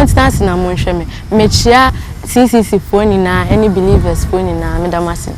countenance na mo nhwe me mechia CCC phone na any believers phone na medamase.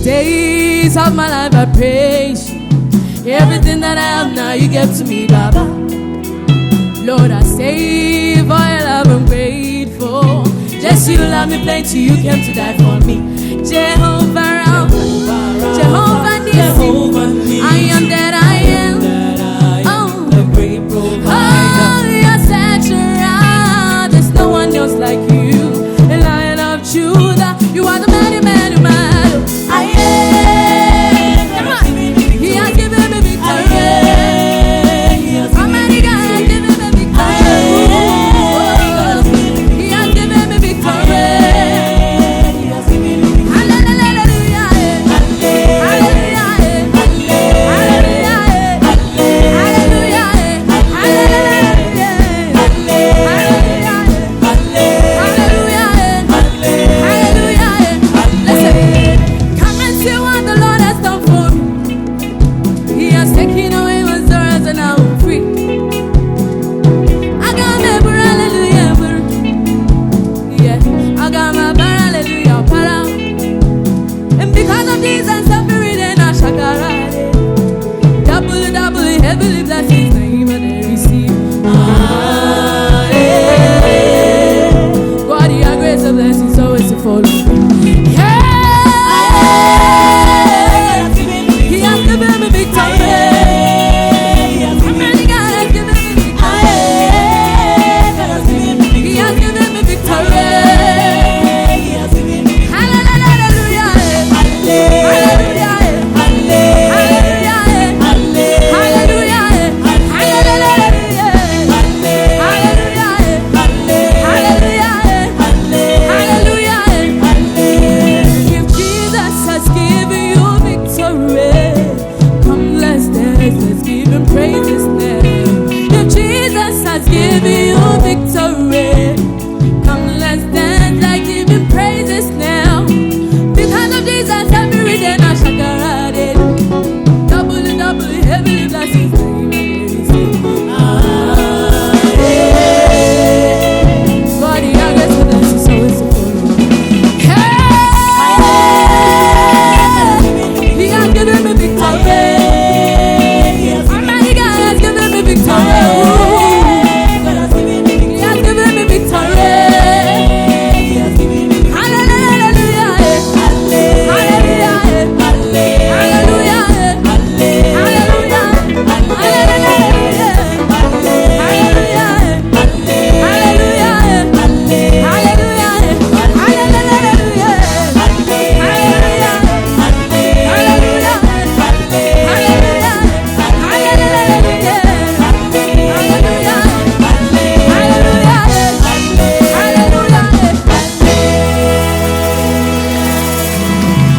Days of my life I praise you. Everything that I have now you give to me, Baba. Lord, I say for your love I'm grateful. Just you love me plenty, you came to die for me. Jehovah Rapha, Jehovah Nissi, I am that I am. The great provider. Oh, you're such a rock. There's no one else like you. The Lion of Judah, you are the mighty man who matters. Let's give him praises.